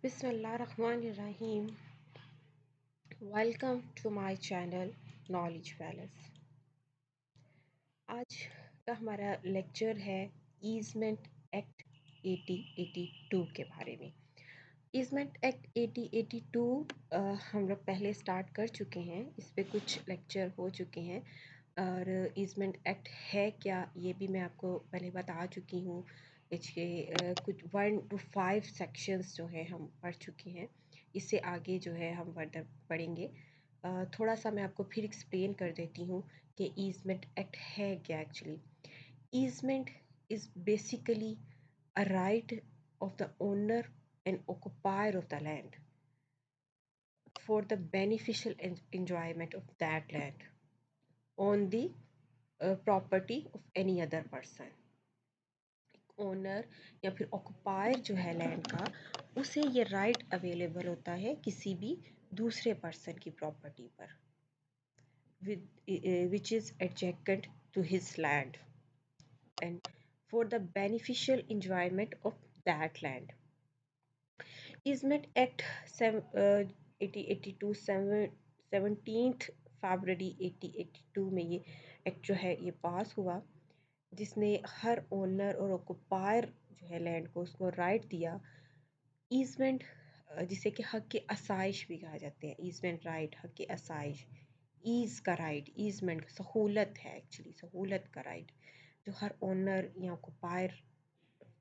Bismillahirrahmanirrahim. Welcome to my channel Knowledge Palace. आज का हमारा लेक्चर है ईजमेंट एक्ट 1882 के बारे में। ईजमेंट एक्ट 1882 हम लोग पहले स्टार्ट कर चुके हैं, इस पे कुछ लेक्चर हो चुके हैं और ईजमेंट एक्ट है क्या ये भी मैं आपको पहले बता चुकी हूँ। इसके कुछ 1 to 5 सेक्शंस जो है हम पढ़ चुके हैं। इससे आगे जो है हम फर्दर पढ़ेंगे। थोड़ा सा मैं आपको फिर एक्सप्लेन कर देती हूँ कि ईजमेंट एक्ट है क्या actually. Easement is basically a right of the owner and occupier of the land for the beneficial enjoyment of that land on the property of any other person. Owner या फिर ऑक्युपायर जो है land का, उसे ये right available होता है किसी भी दूसरे पर्सन की प्रॉपर्टी पर which is adjacent to his land and for the beneficial enjoyment of that land. Easement Act 1882 17th फरवरी 1882 में ये एक्ट जो है ये पास हुआ, जिसने हर ओनर और ऑक्युपायर जो है लैंड को उसको राइट दिया। ईजमेंट जिसे कि हक के असाइश भी कहा जाते हैं, ईजमेंट राइट, हक के असाइश, ईज का राइट, ईजमेंट सहूलत है एक्चुअली, सहूलत का राइट जो हर ओनर या ऑक्युपायर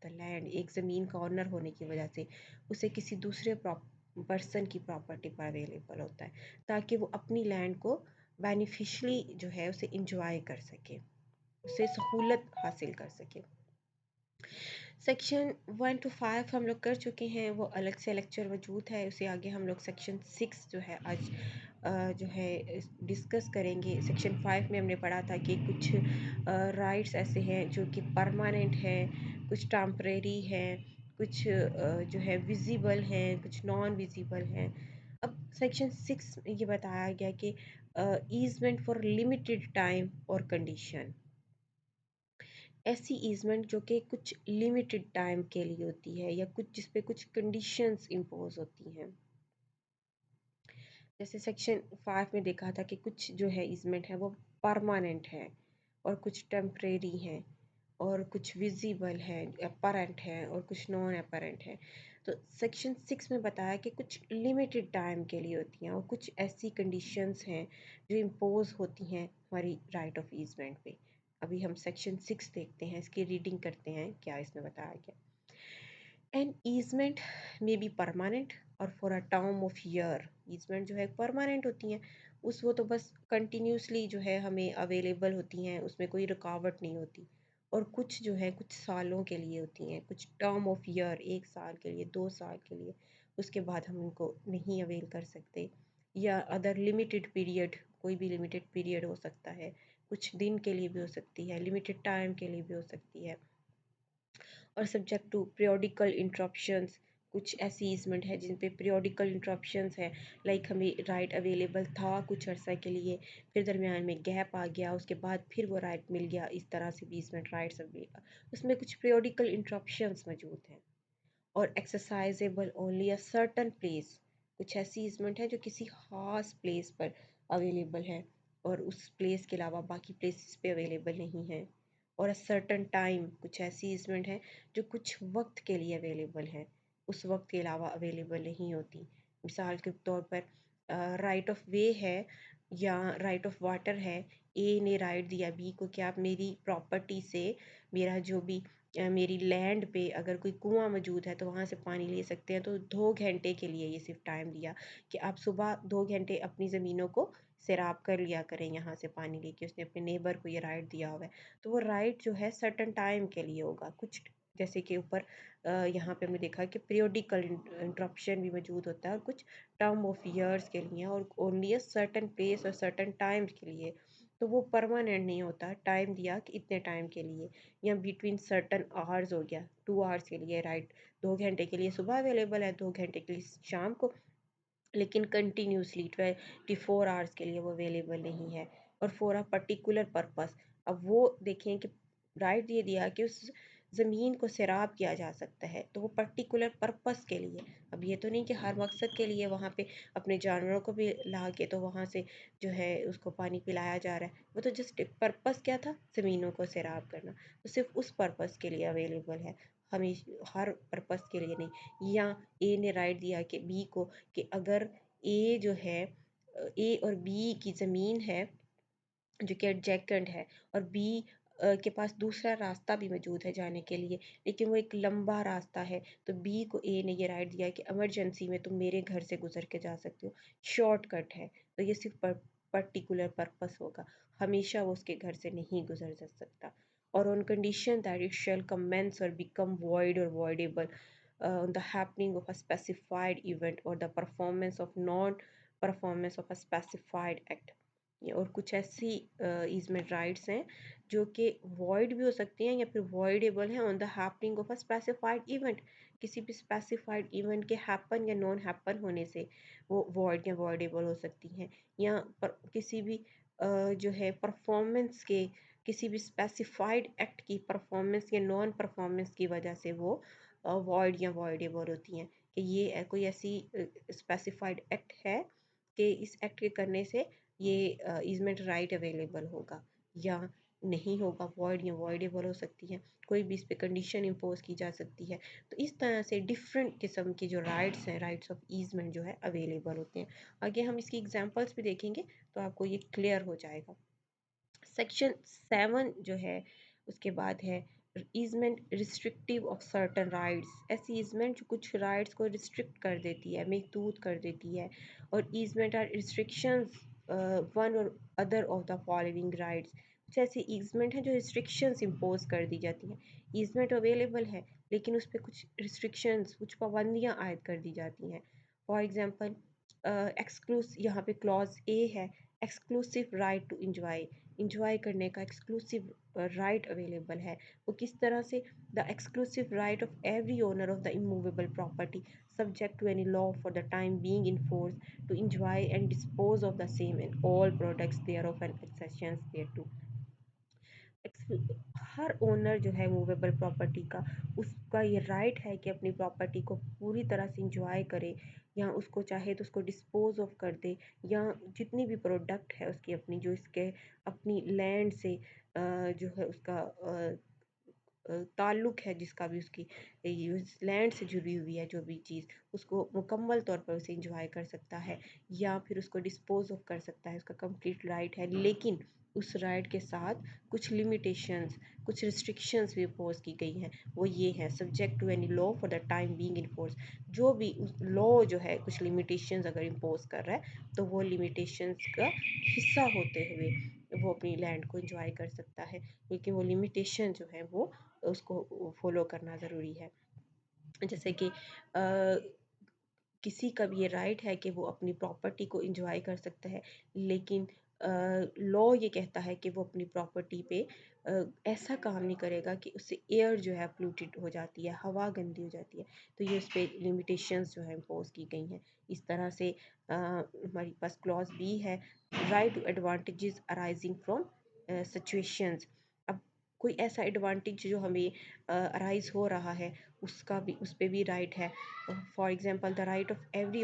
द लैंड, एक ज़मीन का ऑनर होने की वजह से उसे किसी दूसरे पर्सन की प्रॉपर्टी पर अवेलेबल होता है, ताकि वो अपनी लैंड को बेनिफिशली जो है उसे इंजॉय कर सके, उसे सहूलत हासिल कर सके। सेक्शन 1 to 5 हम लोग कर चुके हैं, वो अलग से लेक्चर मौजूद है। उससे आगे हम लोग सेक्शन 6 जो है आज जो है डिस्कस करेंगे। सेक्शन 5 में हमने पढ़ा था कि कुछ राइट्स ऐसे हैं जो कि परमानेंट हैं, कुछ टेम्परेरी हैं, कुछ जो है विजिबल हैं, कुछ नॉन विजिबल हैं। अब सेक्शन 6 में ये बताया गया कि ईजमेंट फॉर लिमिटेड टाइम और कंडीशन, ऐसी ईजमेंट जो कि कुछ लिमिटेड टाइम के लिए होती है या कुछ जिस पे कुछ कंडीशंस इम्पोज होती हैं। जैसे सेक्शन 5 में देखा था कि कुछ जो है ईजमेंट है वो परमानेंट है और कुछ टेम्परेरी है और कुछ विजिबल है, अपरेंट है और कुछ नॉन अपरेंट है। तो सेक्शन 6 में बताया कि कुछ लिमिटेड टाइम के लिए होती हैं और कुछ ऐसी कंडीशंस हैं जो इम्पोज होती हैं हमारी राइट ऑफ ईजमेंट पे। अभी हम सेक्शन 6 देखते हैं, इसकी रीडिंग करते हैं क्या इसमें बताया गया। An easement may be permanent or for a term of year, easement जो है परमानेंट होती हैं, उस वो तो बस कंटिन्यूसली जो है हमें अवेलेबल होती हैं, उसमें कोई रुकावट नहीं होती। और कुछ जो है कुछ सालों के लिए होती हैं, कुछ टर्म ऑफ ईयर, 1 साल के लिए, 2 साल के लिए, उसके बाद हम उनको नहीं अवेल कर सकते। या अदर लिमिटेड पीरियड, कोई भी लिमिटेड पीरियड हो सकता है, कुछ दिन के लिए भी हो सकती है, लिमिटेड टाइम के लिए भी हो सकती है। और सब्जेक्ट टू पीरियोडिकल इंटरप्शंस, कुछ ऐसी ईजमेंट है जिन पे पीरियोडिकल इंटरप्शंस है, लाइक हमें राइट अवेलेबल था कुछ अर्सा के लिए, फिर दरमियान में गैप आ गया, उसके बाद फिर वो राइट मिल गया, इस तरह से भी ईजमेंट राइट्स उसमें कुछ पीरियोडिकल इंटरप्शंस मौजूद हैं। और exercisable only a certain place, कुछ ऐसी ईजमेंट है जो किसी खास प्लेस पर अवेलेबल है और उस प्लेस के अलावा बाकी प्लेसेस पे अवेलेबल नहीं है। और अ सर्टन टाइम, कुछ ऐसी ईजमेंट है जो कुछ वक्त के लिए अवेलेबल है, उस वक्त के अलावा अवेलेबल नहीं होती। मिसाल के तौर पर राइट ऑफ वे है या राइट ऑफ वाटर है, ए ने राइट दिया बी को कि आप मेरी प्रॉपर्टी से, मेरा जो भी मेरी लैंड पे अगर कोई कुआं मौजूद है तो वहाँ से पानी ले सकते हैं। तो 2 घंटे के लिए ये सिर्फ टाइम दिया कि आप सुबह 2 घंटे अपनी ज़मीनों को सैराब कर लिया करें यहाँ से पानी लेके, उसने अपने नेबर को ये राइट दिया हुआ है। तो वो राइट जो है सर्टन टाइम के लिए होगा। कुछ जैसे कि ऊपर यहाँ पे हमने देखा कि पीरियोडिकल इंटरप्शन भी मौजूद होता है और कुछ टर्म ऑफ ईयर्स के लिए और ओनली अ सर्टन प्लेस और सर्टन टाइम्स के लिए। तो वो परमानेंट नहीं होता, टाइम दिया कि इतने टाइम के लिए, या बिटवीन सर्टन आवर्स हो गया, 2 आवर्स के लिए राइट, 2 घंटे के लिए सुबह अवेलेबल है, 2 घंटे के लिए शाम को, लेकिन कंटिन्यूसली 24 आवर्स के लिए वो अवेलेबल नहीं है और फॉर अ पर्टिकुलर पर्पस। अब वो देखें कि राइट ये दिया कि उस ज़मीन को सैराब किया जा सकता है, तो वो पर्टिकुलर पर्पस के लिए। अब ये तो नहीं कि हर मकसद के लिए वहाँ पे अपने जानवरों को भी ला के तो वहाँ से जो है उसको पानी पिलाया जा रहा है। वो तो जस्ट एक पर्पस क्या था, ज़मीनों को सैराब करना, तो सिर्फ उस पर्पस के लिए अवेलेबल है, हर पर्पस के लिए नहीं। या ए ने राइट दिया कि बी को कि अगर ए जो है ए और बी की ज़मीन है जो कि एडजेकेंट है, और बी के पास दूसरा रास्ता भी मौजूद है जाने के लिए, लेकिन वो एक लंबा रास्ता है, तो बी को ए ने ये राइट दिया कि इमरजेंसी में तुम मेरे घर से गुजर के जा सकते हो, शॉर्टकट है, तो ये सिर्फ पर्टिकुलर पर्पस होगा, हमेशा वो उसके घर से नहीं गुजर जा सकता। और on condition that it shall commence और बिकम वॉइड और voidable on the happening of a specified event or the performance of non performance of a specified act। और कुछ ऐसी इसमें राइट्स हैं जो कि वॉइड भी हो सकती हैं या फिर वॉइडेबल हैं on the happening of a specified event, किसी भी स्पेसिफाइड इवेंट के हैपन या नॉन हैपन होने से वो वॉइड या वॉइडेबल हो सकती हैं, या किसी भी जो है परफॉर्मेंस के, किसी भी स्पेसिफाइड एक्ट की परफॉर्मेंस या नॉन परफॉर्मेंस की वजह से वो वॉइड या वॉइडेबल होती हैं, कि ये कोई ऐसी स्पेसिफाइड एक्ट है कि इस एक्ट के करने से ये ईजमेंट राइट अवेलेबल होगा या नहीं होगा, वॉइड या वॉइडेबल हो सकती है, कोई भी इस पे कंडीशन इम्पोज की जा सकती है। तो इस तरह से डिफरेंट किस्म के जो राइट्स हैं, राइट्स ऑफ ईजमेंट जो है अवेलेबल होते हैं। आगे हम इसकी एग्जांपल्स भी देखेंगे तो आपको ये क्लियर हो जाएगा। सेक्शन 7 जो है उसके बाद है easement restrictive of certain rights, ऐसी ईजमेंट जो कुछ राइट्स को रिस्ट्रिक्ट कर देती है, महदूद कर देती है। और ईजमेंट आर रिस्ट्रिक्शंस वन और other of the following rights, कुछ ऐसी ईजमेंट हैं जो रिस्ट्रिक्शंस इम्पोज कर दी जाती हैं, ईजमेंट अवेलेबल है लेकिन उस पर कुछ रिस्ट्रिक्शंस, कुछ पाबंदियाँ आयद कर दी जाती हैं। फॉर एग्जांपल यहाँ पे क्लॉज ए है, exclusive right to enjoy, enjoy करने का एक्सक्लूसिव राइट अवेलेबल है। वो किस तरह से, the exclusive right of every owner of the immovable property subject to any law for the time being in force to enjoy and dispose of the same and all products thereof and accessions thereto। Her owner जो है movable property का, उसका ये right है कि अपनी property को पूरी तरह से इंजॉय करे, या उसको चाहे तो उसको डिस्पोज ऑफ कर दे, या जितनी भी प्रोडक्ट है उसकी अपनी जो इसके अपनी लैंड से जो है उसका ताल्लुक़ है, जिसका भी उसकी लैंड से जुड़ी हुई है जो भी चीज़, उसको मुकम्मल तौर पर उसे इंजॉय कर सकता है या फिर उसको डिस्पोज ऑफ कर सकता है, उसका कंप्लीट राइट है। लेकिन उस राइट के साथ कुछ लिमिटेशंस, कुछ रिस्ट्रिक्शंस भी इम्पोज की गई हैं, वो ये है subject to any law for the time being in force. जो भी लॉ जो है कुछ लिमिटेशंस अगर इम्पोज कर रहा है तो वो लिमिटेशंस का हिस्सा होते हुए वो अपनी लैंड को इंजॉय कर सकता है, लेकिन वो लिमिटेशन जो है वो उसको फॉलो करना ज़रूरी है। जैसे कि किसी का भी ये राइट है कि वो अपनी प्रॉपर्टी को इंजॉय कर सकता है, लेकिन लॉ ये कहता है कि वो अपनी प्रॉपर्टी पे ऐसा काम नहीं करेगा कि उससे एयर जो है पोल्यूटेड हो जाती है, हवा गंदी हो जाती है, तो ये उस पर लिमिटेशंस जो है इम्पोज की गई हैं। इस तरह से हमारे पास क्लॉज बी है, right to advantages arising from situations. अब कोई ऐसा एडवांटेज जो हमें अराइज हो रहा है उसका भी, उस पर भी राइट है। For example, the right of every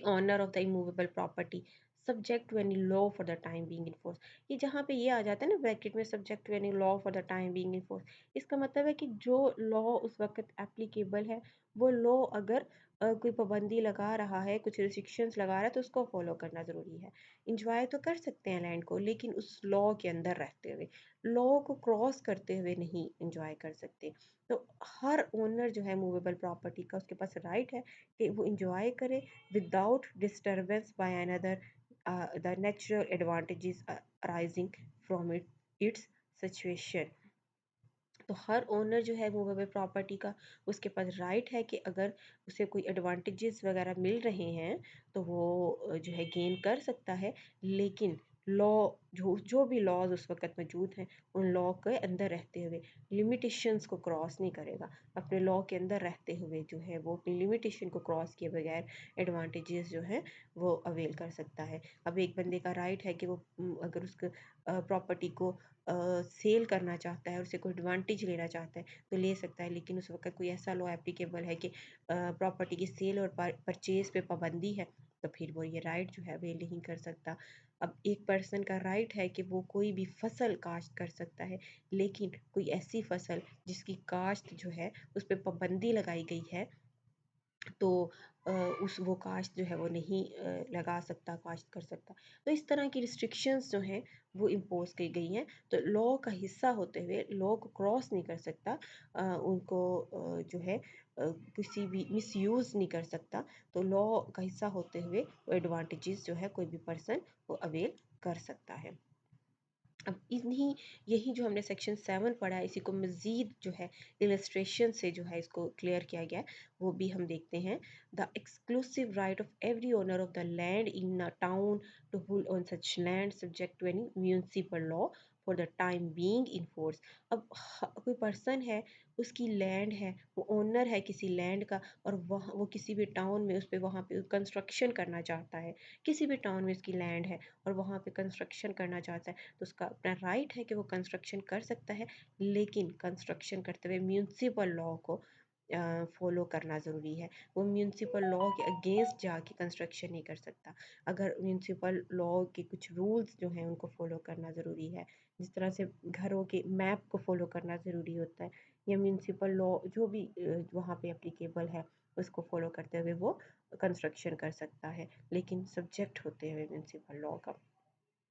owner of the immovable property subject to any law for the time being in force। ये जहाँ पे ये आ जाता है ना ब्रैकेट में, subject to any law for the time being in force, इसका मतलब है कि जो लॉ उस वक्त एप्लीकेबल है, वो लॉ अगर कोई पाबंदी लगा रहा है, कुछ रिस्ट्रिक्शंस लगा रहा है, तो उसको फॉलो करना ज़रूरी है। इंजॉय तो कर सकते हैं लैंड को, लेकिन उस लॉ के अंदर रहते हुए, लॉ को क्रॉस करते हुए नहीं इंजॉय कर सकते। तो हर ओनर जो है मूवेबल प्रॉपर्टी का, उसके पास राइट है कि वो इंजॉय करे without disturbance by another the natural advantages arising from its situation। तो हर ओनर जो है मूवेबल प्रॉपर्टी का, उसके पास राइट है कि अगर उसे कोई एडवांटेजेस वगैरह मिल रहे हैं तो वो जो है गेन कर सकता है, लेकिन लॉ, जो जो भी लॉज उस वक़्त मौजूद हैं, उन लॉ के अंदर रहते हुए लिमिटेशंस को क्रॉस नहीं करेगा। अपने लॉ के अंदर रहते हुए जो है वो अपनी लिमिटेशन को क्रॉस किए बगैर एडवांटेजेस जो हैं वो अवेल कर सकता है। अब एक बंदे का राइट है कि वो अगर उसको प्रॉपर्टी को सेल करना चाहता है, उसे कोई एडवांटेज लेना चाहता है तो ले सकता है, लेकिन उस वक़्त कोई ऐसा लॉ एप्लीकेबल है कि प्रॉपर्टी की सेल और परचेज़ पे पाबंदी है, तो फिर वो ये राइट जो है अवेल नहीं कर सकता। अब एक पर्सन का राइट है कि वो कोई भी फसल काश्त कर सकता है, लेकिन कोई ऐसी फसल जिसकी काश्त जो है उस पे पाबंदी लगाई गई है, तो उस वो काश्त जो है वो नहीं लगा सकता, काश्त कर सकता। तो इस तरह की रिस्ट्रिक्शंस जो हैं वो इम्पोज की गई हैं, तो लॉ का हिस्सा होते हुए लॉ को क्रॉस नहीं कर सकता, उनको जो है किसी भी मिसयूज़ नहीं कर सकता। तो लॉ का हिस्सा होते हुए वो एडवांटेजेस जो है कोई भी पर्सन वो अवेल कर सकता है। अब इन्हीं यही जो हमने सेक्शन 7 पढ़ा है, इसी को मज़ीद जो है इलस्ट्रेशन से जो है इसको क्लियर किया गया है, वो भी हम देखते हैं। The exclusive right of every owner of the land in a town to hold on such land subject to any municipal law for the time being in force. अब कोई पर्सन है, उसकी लैंड है, वो ओनर है किसी land का, और वह वो किसी भी टाउन में उस पे वहाँ पे कंस्ट्रक्शन करना चाहता है, किसी भी टाउन में उसकी लैंड है और वहाँ पे कंस्ट्रक्शन करना चाहता है, तो उसका अपना राइट है कि वो कंस्ट्रक्शन कर सकता है, लेकिन कंस्ट्रक्शन करते हुए म्यूनसिपल लॉ को फॉलो करना ज़रूरी है। वो म्यूनसिपल लॉ के अगेंस्ट जाके कंस्ट्रक्शन नहीं कर सकता। अगर म्यूनसिपल लॉ के कुछ रूल्स जो हैं उनको फॉलो करना ज़रूरी है, जिस तरह से घरों के मैप को फॉलो करना ज़रूरी होता है, या म्यूनसिपल लॉ जो भी वहाँ पे एप्लीकेबल है उसको फॉलो करते हुए वो कंस्ट्रक्शन कर सकता है, लेकिन सब्जेक्ट होते हुए म्यूनसिपल लॉ का।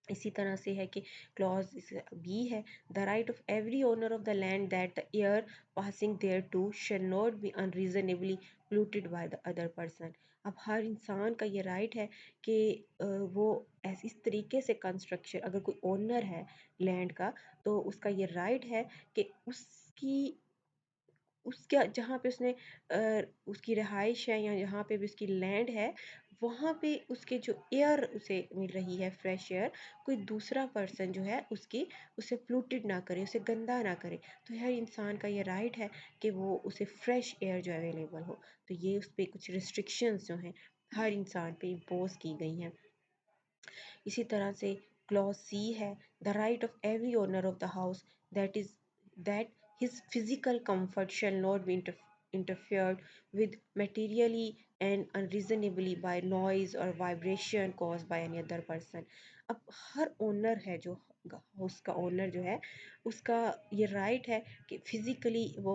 इसी तरह से है कि क्लॉज बी है, the right of every owner of the land that the air passing thereto shall not be unreasonably polluted by the other person. अब हर इंसान का ये राइट है कि वो ऐसे इस तरीके से कंस्ट्रक्शन, अगर कोई ओनर है लैंड का, तो उसका ये राइट है कि उसकी उसका जहाँ पे उसने उसकी रिहाइश है या जहाँ पे भी उसकी लैंड है, वहाँ पे उसके जो एयर उसे मिल रही है, फ्रेश एयर, कोई दूसरा पर्सन जो है उसकी उसे पोल्यूटेड ना करे, उसे गंदा ना करे। तो हर इंसान का ये राइट है कि वो उसे फ्रेश एयर जो अवेलेबल हो। तो ये उस पे कुछ रिस्ट्रिक्शंस जो हैं हर इंसान पे इम्पोज की गई हैं। इसी तरह से क्लॉज सी है, the right of every owner of the house that is that his physical comfort shall not be interfered with materially and unreasonably by noise or vibration caused by any other person। अब हर owner है जो house का owner जो है, उसका ये right है कि फिज़िकली वो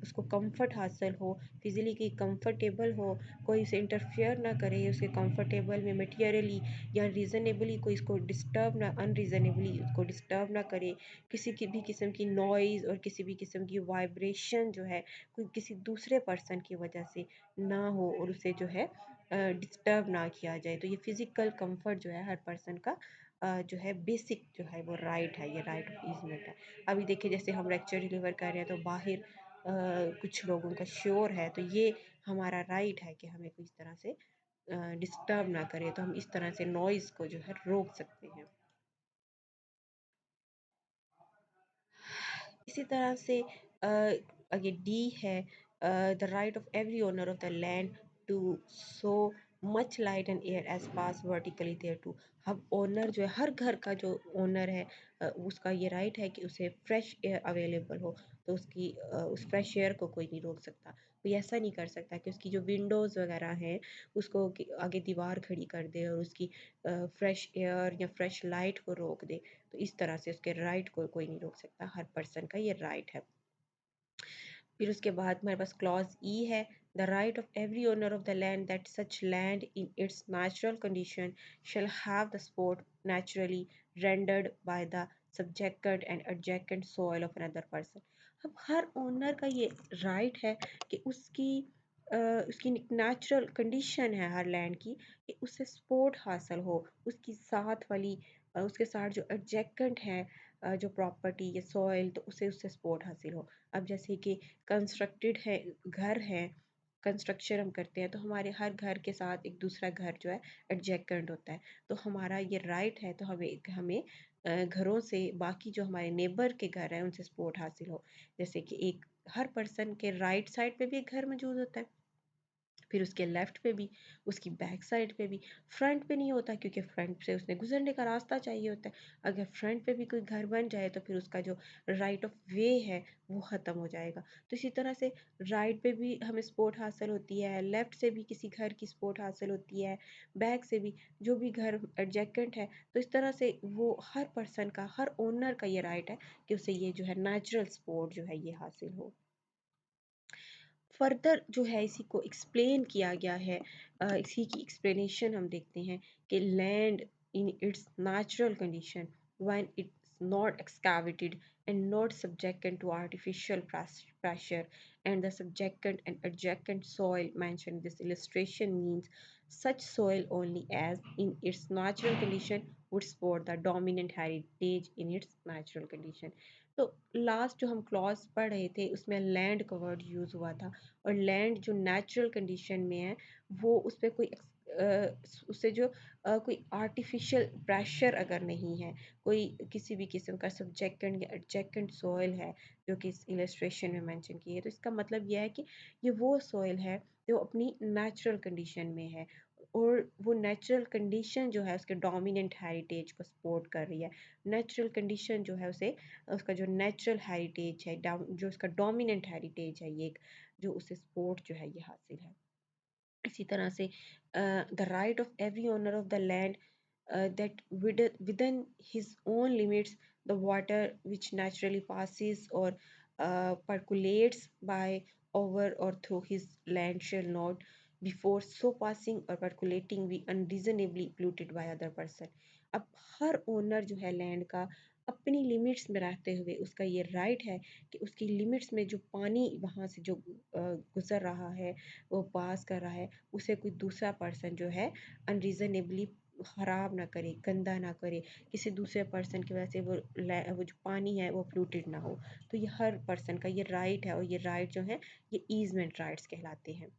उसको कंफर्ट हासिल हो, फिज़िकली कंफर्टेबल हो, कोई उसे इंटरफेयर ना करे उसके कंफर्टेबल में मटेरियली, या रीज़नेबली कोई इसको डिस्टर्ब ना, अनरीज़नेबली उसको डिस्टर्ब ना करे, किसी की भी किस्म की नॉइज़ और किसी भी किस्म की वाइब्रेशन जो है कोई किसी दूसरे पर्सन की वजह से ना हो और उसे जो है डिस्टर्ब ना किया जाए। तो ये फिज़िकल कंफर्ट जो है हर पर्सन का जो है बेसिक जो है वो राइट है, ये राइट ऑफ ईज़मेंट है। अभी देखिए जैसे हम लेक्चर डिलीवर कर रहे हैं तो बाहर कुछ लोगों का शोर है, तो ये हमारा राइट है कि हमें कोई इस तरह से डिस्टर्ब ना करे, तो हम इस तरह से नॉइज़ को जो है रोक सकते हैं। इसी तरह से आगे डी है, the right of every owner of the land to so much light and air as pass vertically thereto. अब ओनर जो है, हर घर का जो ओनर है, उसका ये राइट है कि उसे फ्रेश एयर अवेलेबल हो, तो उसकी उस फ्रेश एयर को कोई नहीं रोक सकता। कोई ऐसा नहीं कर सकता कि उसकी जो विंडोज़ वगैरह हैं उसको आगे दीवार खड़ी कर दे और उसकी फ्रेश एयर या फ्रेश लाइट को रोक दे। तो इस तरह से उसके राइट को कोई नहीं रोक सकता, हर पर्सन का ये राइट है। फिर उसके बाद हमारे पास क्लॉज ई है, the right of every owner of the land that such land in its natural condition shall have the support naturally rendered by the subjected and adjected soil of another person. अब हर owner का ये right है कि उसकी natural condition है हर land की, कि उससे सपोर्ट हासिल हो, उसकी साथ वाली उसके साथ जो एडजेक्टेंट है जो प्रॉपर्टी या सॉइल, तो उसे उससे सपोर्ट हासिल हो। अब जैसे कि कंस्ट्रक्टेड है घर है, कंस्ट्रक्शन हम करते हैं तो हमारे हर घर के साथ एक दूसरा घर जो है एडजेक्ट होता है। तो हमारा ये राइट है, तो हमें हमें घरों से बाकी जो हमारे नेबर के घर हैं उनसे सपोर्ट हासिल हो। जैसे कि एक हर पर्सन के राइट साइड पे भी एक घर मौजूद होता है, फिर उसके लेफ्ट पे भी, उसकी बैक साइड पे भी। फ्रंट पे नहीं होता क्योंकि फ्रंट से उसने गुजरने का रास्ता चाहिए होता है। अगर फ्रंट पे भी कोई घर बन जाए तो फिर उसका जो राइट ऑफ वे है वो ख़त्म हो जाएगा। तो इसी तरह से राइट पे भी हमें सपोर्ट हासिल होती है, लेफ्ट से भी किसी घर की सपोर्ट हासिल होती है, बैक से भी, जो भी घर एडजेकेंट है। तो इस तरह से वो हर पर्सन का, हर ओनर का ये राइट है कि उसे ये जो है नेचुरल सपोर्ट जो है ये हासिल हो। फर्दर जो है इसी को एक्सप्लेन किया गया है। इसी की एक्सप्लेनेशन हम देखते हैं कि land in its natural condition when it's not excavated and not subjected to artificial pressure, and the subjected and adjacent soil mentioned in this illustration means such soil only as in its natural condition would support the dominant heritage in its natural condition। तो last जो हम clause पढ़ रहे थे उसमें land का word use हुआ था, और लैंड जो नेचुरल कंडीशन में है वो उस पर कोई उससे जो कोई आर्टिफिशियल प्रेशर अगर नहीं है, कोई किसी भी किस्म का सब्जेक्टेंट या एडजेक्टेंट सॉइल है जो कि इस इलस्ट्रेशन में मेंशन की है, तो इसका मतलब यह है कि ये वो सॉइल है जो अपनी नेचुरल कंडीशन में है, और वो नेचुरल कंडीशन जो है उसके डोमिनेंट हेरिटेज को सपोर्ट कर रही है। नेचुरल कंडीशन जो है उसे, उसका जो नेचुरल हेरिटेज है, जो उसका डोमिनेंट हेरिटेज है, ये जो उसे सपोर्ट जो है ये हासिल है। इसी तरह से the right of every owner of the land that within his own limits the water which naturally passes or percolates by over or through his land shall not before so passing or percolating be unreasonably polluted by other person। अब हर owner जो है land का अपनी limits में रहते हुए उसका ये राइट है कि उसकी लिमिट्स में जो पानी वहाँ से जो गुजर रहा है, वो पास कर रहा है, उसे कोई दूसरा पर्सन जो है अनरीजनेबली ख़राब ना करे, गंदा ना करे, किसी दूसरे पर्सन की वजह से वो जो पानी है वो पोल्यूटेड ना हो। तो ये हर पर्सन का ये राइट है, और ये राइट जो है ये ईजमेंट राइट्स कहलाते हैं।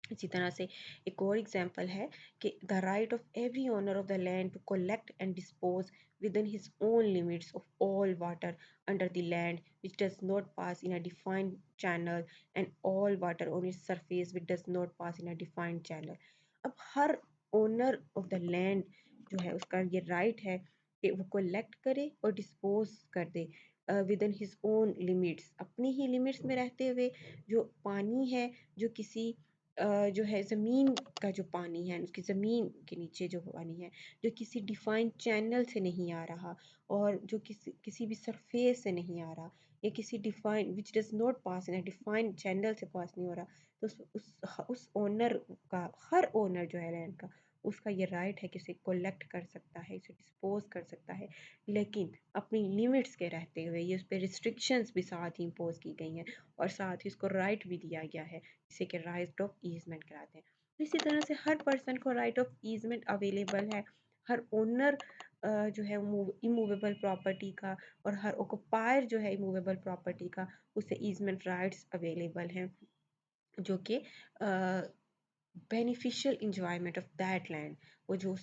इसी तरह से एक और एग्जांपल है कि the right of every owner of the land to collect and dispose within his own limits of all water under the land which does not pass in a defined channel and all water on its surface which does not pass in a defined channel। अब हर owner of the land जो है उसका ये right है कि वो collect करे और डिस्पोज कर दे within his own limits, अपनी ही लिमिट्स में रहते हुए। जो पानी है, जो किसी जो है ज़मीन का जो पानी है, उसकी ज़मीन के नीचे जो पानी है, जो किसी डिफाइंड चैनल से नहीं आ रहा, और जो किसी भी सरफेस से नहीं आ रहा, या किसी defined which does not pass in a defined channel से पास नहीं हो रहा, तो उस ओनर का, हर ओनर जो है लैंड का, उसका ये राइट है कि इसे कलेक्ट कर सकता है, इसे डिस्पोज कर सकता है, लेकिन अपनी लिमिट्स के रहते हुए। ये उस पर रिस्ट्रिक्शंस भी साथ ही इम्पोज की गई हैं, और साथ ही उसको राइट भी दिया गया है, इसे के राइट ऑफ ईजमेंट कराते हैं। तो इसी तरह से हर पर्सन को राइट ऑफ ईजमेंट अवेलेबल है। हर ओनर जो है इमूवेबल प्रॉपर्टी का, और हर ऑक्युपायर जो है इमूवेबल प्रॉपर्टी का, उसे ईजमेंट राइट्स अवेलेबल हैं, जो कि beneficial enjoyment of that land. वो जो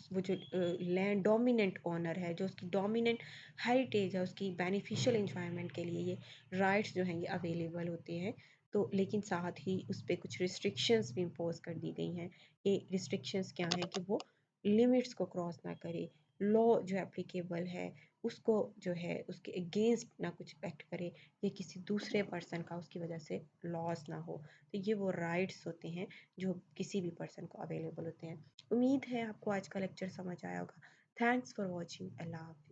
लैंड डोमिनेंट ओनर है, जो उसकी डोमिनेंट हेरिटेज है, उसकी बेनिफिशियल इंजॉयमेंट के लिए ये राइट्स जो हैं ये अवेलेबल होते हैं। तो लेकिन साथ ही उस पर कुछ रिस्ट्रिक्शंस भी इम्पोज कर दी गई हैं। ये रिस्ट्रिक्शंस क्या हैं कि वो लिमिट्स को क्रॉस ना करे, लॉ जो एप्लीकेबल है उसको जो है उसके अगेंस्ट ना कुछ एक्ट करे, या किसी दूसरे पर्सन का उसकी वजह से लॉस ना हो। तो ये वो राइट्स होते हैं जो किसी भी पर्सन को अवेलेबल होते हैं। उम्मीद है आपको आज का लेक्चर समझ आया होगा। Thanks for watching. अल्लाह हाफ़िज़।